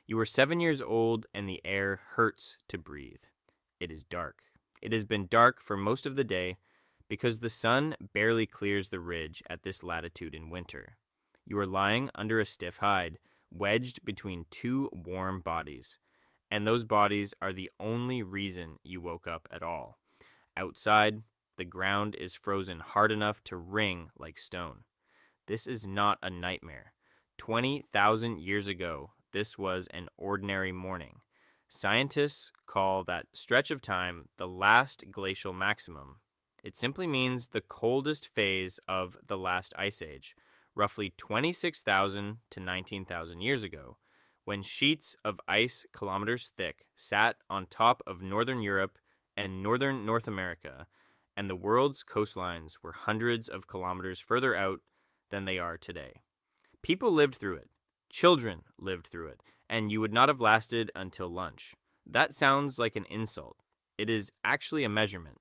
You are 7 years old and the air hurts to breathe. It is dark. It has been dark for most of the day because the sun barely clears the ridge at this latitude in winter. You are lying under a stiff hide, wedged between two warm bodies, and those bodies are the only reason you woke up at all. Outside, the ground is frozen hard enough to ring like stone. This is not a nightmare. 20,000 years ago, this was an ordinary morning. Scientists call that stretch of time the last glacial maximum. It simply means the coldest phase of the last ice age, roughly 26,000 to 19,000 years ago, when sheets of ice kilometers thick sat on top of northern Europe and northern North America, and the world's coastlines were hundreds of kilometers further out than they are today. People lived through it. Children lived through it, and you would not have lasted until lunch. That sounds like an insult. It is actually a measurement,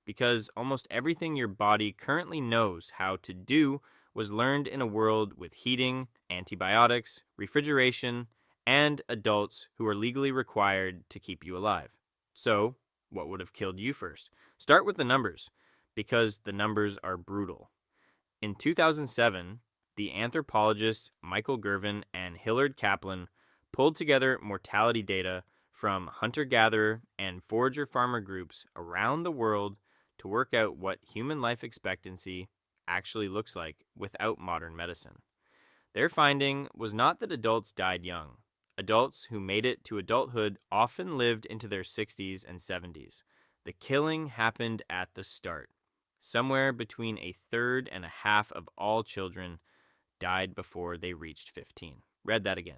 because almost everything your body currently knows how to do was learned in a world with heating, antibiotics, refrigeration, and adults who are legally required to keep you alive. So, what would have killed you first? Start with the numbers, because the numbers are brutal. In 2007, the anthropologists Michael Gervin and Hillard Kaplan pulled together mortality data from hunter-gatherer and forager-farmer groups around the world to work out what human life expectancy actually looks like without modern medicine. Their finding was not that adults died young. Adults who made it to adulthood often lived into their 60s and 70s. The killing happened at the start. Somewhere between a third and a half of all children died before they reached 15. Read that again.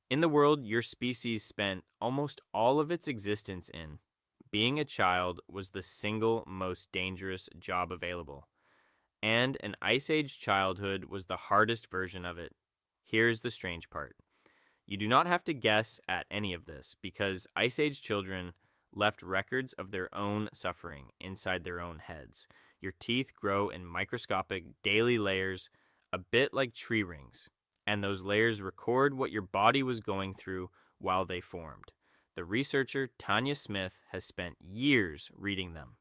In the world your species spent almost all of its existence in, being a child was the single most dangerous job available. And an Ice Age childhood was the hardest version of it. Here's the strange part. You do not have to guess at any of this because Ice Age children left records of their own suffering inside their own heads. Your teeth grow in microscopic daily layers, a bit like tree rings, and those layers record what your body was going through while they formed. The researcher Tanya Smith has spent years reading them.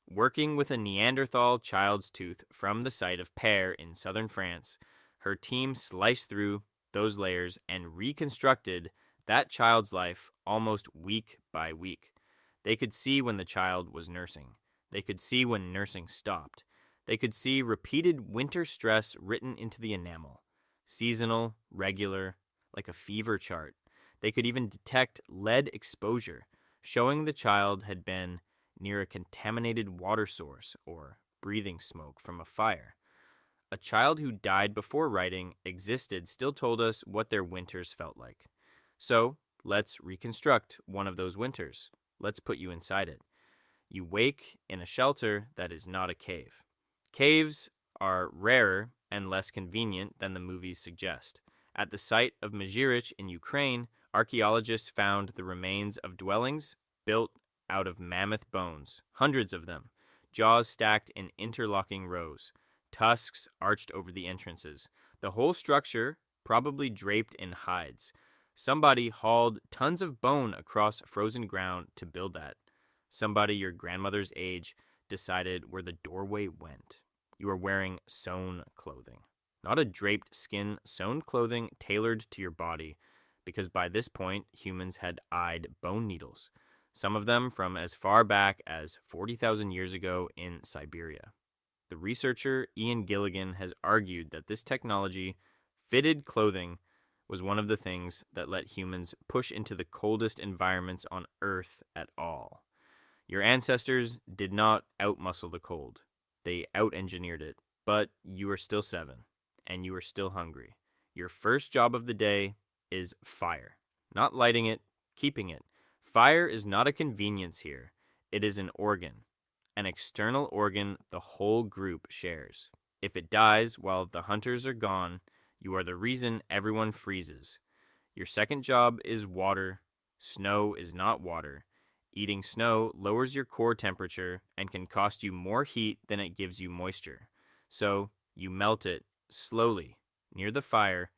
Working with a Neanderthal child's tooth from the site of Pear in southern France, her team sliced through those layers and reconstructed that child's life almost week by week. They could see when the child was nursing. They could see when nursing stopped. They could see repeated winter stress written into the enamel. Seasonal, regular, like a fever chart. They could even detect lead exposure, showing the child had been near a contaminated water source or breathing smoke from a fire. A child who died before writing existed still told us what their winters felt like. So, let's reconstruct one of those winters. Let's put you inside it. You wake in a shelter that is not a cave. Caves are rarer and less convenient than the movies suggest. At the site of Mezhirich in Ukraine, archaeologists found the remains of dwellings built out of mammoth bones, hundreds of them, jaws stacked in interlocking rows, tusks arched over the entrances. The whole structure probably draped in hides. Somebody hauled tons of bone across frozen ground to build that. Somebody your grandmother's age decided where the doorway went. You are wearing sewn clothing. Not a draped skin, sewn clothing tailored to your body, because by this point, humans had eyed bone needles, some of them from as far back as 40,000 years ago in Siberia. The researcher Ian Gilligan has argued that this technology, fitted clothing, was one of the things that let humans push into the coldest environments on Earth at all. Your ancestors did not outmuscle the cold. They out-engineered it, but you are still 7, and you are still hungry. Your first job of the day is fire. Not lighting it, keeping it. Fire is not a convenience here. It is an organ, an external organ the whole group shares. If it dies while the hunters are gone, you are the reason everyone freezes. Your second job is water. Snow is not water. Eating snow lowers your core temperature and can cost you more heat than it gives you moisture. So you melt it slowly near the fire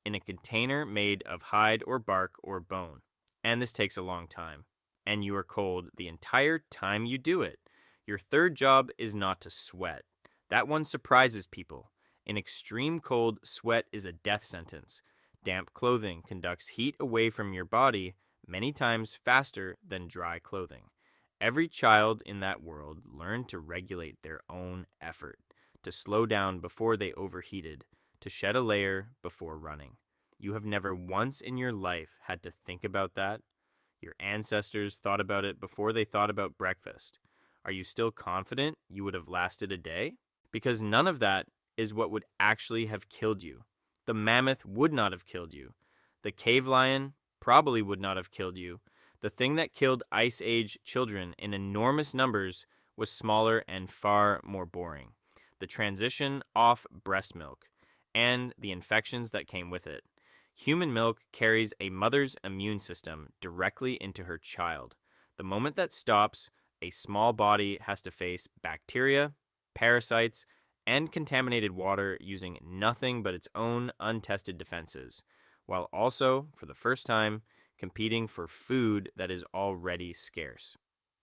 in a container made of hide or bark or bone. And this takes a long time. And you are cold the entire time you do it. Your third job is not to sweat. That one surprises people. In extreme cold, sweat is a death sentence. Damp clothing conducts heat away from your body many times faster than dry clothing. Every child in that world learned to regulate their own effort, to slow down before they overheated, to shed a layer before running. You have never once in your life had to think about that. Your ancestors thought about it before they thought about breakfast. Are you still confident you would have lasted a day? Because none of that is what would actually have killed you. The mammoth would not have killed you. The cave lion probably would not have killed you. The thing that killed Ice Age children in enormous numbers was smaller and far more boring. The transition off breast milk and the infections that came with it. Human milk carries a mother's immune system directly into her child. The moment that stops, a small body has to face bacteria, parasites, and contaminated water using nothing but its own untested defenses, while also, for the first time, competing for food that is already scarce.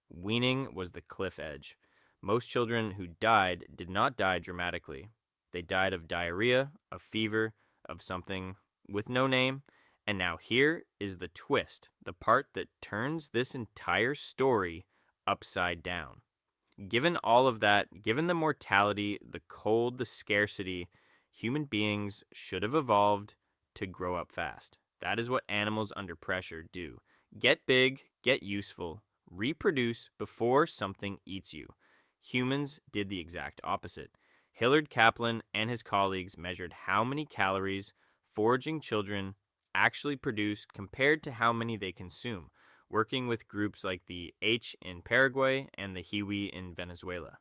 Weaning was the cliff edge. Most children who died did not die dramatically. They died of diarrhea, of fever, of something with no name. And now here is the twist, the part that turns this entire story upside down. Given all of that, given the mortality, the cold, the scarcity, human beings should have evolved to grow up fast. That is what animals under pressure do. Get big, get useful, reproduce before something eats you. Humans did the exact opposite. Hillard Kaplan and his colleagues measured how many calories foraging children actually produce compared to how many they consume, working with groups like the H in Paraguay and the Hiwi in Venezuela.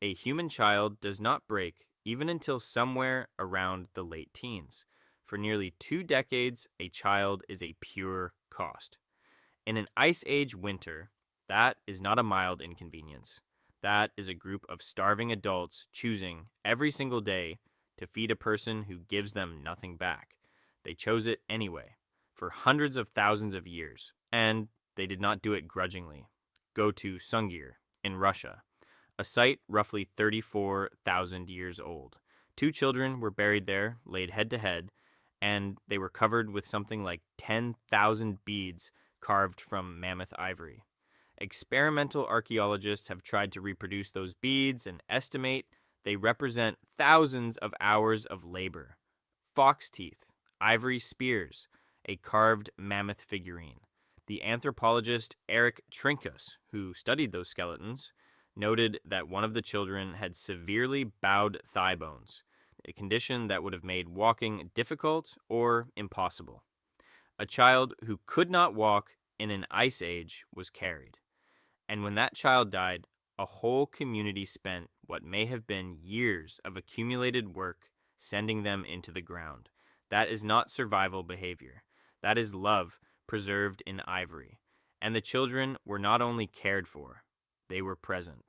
A human child does not break even until somewhere around the late teens. For nearly 2 decades, a child is a pure cost. In an Ice Age winter, that is not a mild inconvenience. That is a group of starving adults choosing every single day to feed a person who gives them nothing back. They chose it anyway, for hundreds of thousands of years, and they did not do it grudgingly. Go to Sungir in Russia, a site roughly 34,000 years old. 2 children were buried there, laid head to head, and they were covered with something like 10,000 beads carved from mammoth ivory. Experimental archaeologists have tried to reproduce those beads and estimate they represent thousands of hours of labor. Fox teeth, ivory spears, a carved mammoth figurine. The anthropologist Eric Trinkus, who studied those skeletons, noted that one of the children had severely bowed thigh bones, a condition that would have made walking difficult or impossible. A child who could not walk in an ice age was carried. And when that child died, a whole community spent what may have been years of accumulated work sending them into the ground. That is not survival behavior. That is love preserved in ivory. And the children were not only cared for, they were present.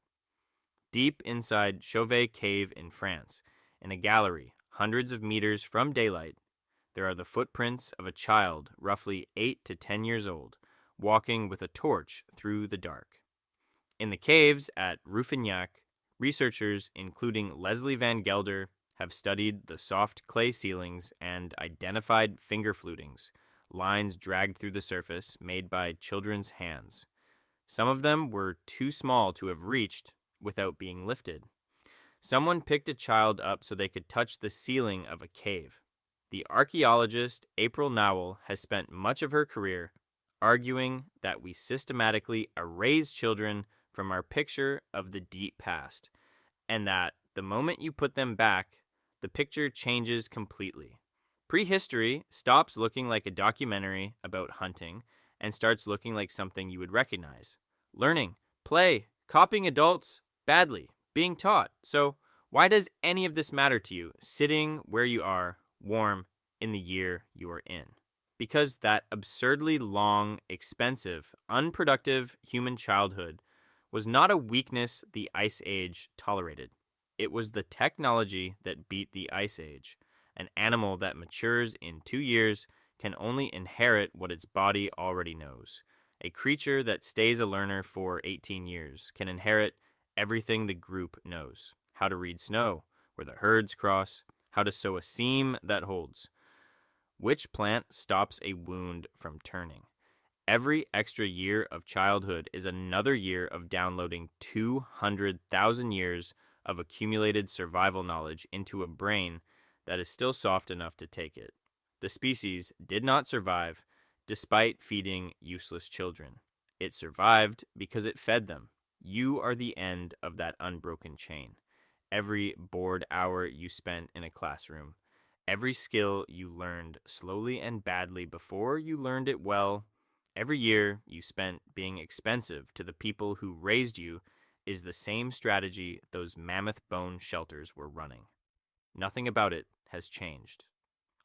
Deep inside Chauvet Cave in France, in a gallery hundreds of meters from daylight, there are the footprints of a child roughly 8 to 10 years old, walking with a torch through the dark. In the caves at Ruffignac, researchers, including Leslie Van Gelder, have studied the soft clay ceilings and identified finger flutings, lines dragged through the surface made by children's hands. Some of them were too small to have reached without being lifted. Someone picked a child up so they could touch the ceiling of a cave. The archaeologist April Nowell has spent much of her career arguing that we systematically erase children from our picture of the deep past, and that the moment you put them back, the picture changes completely. Prehistory stops looking like a documentary about hunting and starts looking like something you would recognize. Learning, play, copying adults, badly, being taught. So why does any of this matter to you, sitting where you are, warm, in the year you are in? Because that absurdly long, expensive, unproductive human childhood was not a weakness the Ice Age tolerated. It was the technology that beat the Ice Age. An animal that matures in 2 years can only inherit what its body already knows. A creature that stays a learner for 18 years can inherit everything the group knows: how to read snow, where the herds cross, how to sew a seam that holds, which plant stops a wound from turning. Every extra year of childhood is another year of downloading 200,000 years of accumulated survival knowledge into a brain that is still soft enough to take it. The species did not survive despite feeding useless children. It survived because it fed them. You are the end of that unbroken chain. Every bored hour you spent in a classroom, every skill you learned slowly and badly before you learned it well, every year you spent being expensive to the people who raised you is the same strategy those mammoth bone shelters were running. Nothing about it has changed.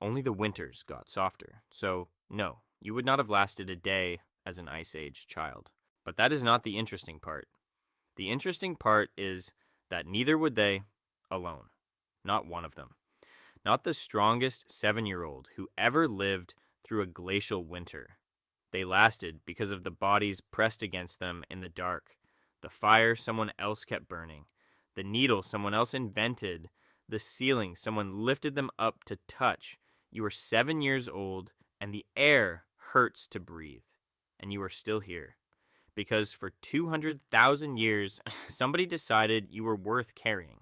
Only the winters got softer. So, no, you would not have lasted a day as an Ice Age child. But that is not the interesting part. The interesting part is that neither would they alone. Not one of them. Not the strongest 7-year-old who ever lived through a glacial winter. They lasted because of the bodies pressed against them in the dark, the fire someone else kept burning, the needle someone else invented, the ceiling someone lifted them up to touch. You are 7 years old, and the air hurts to breathe, and you are still here. Because for 200,000 years, somebody decided you were worth carrying.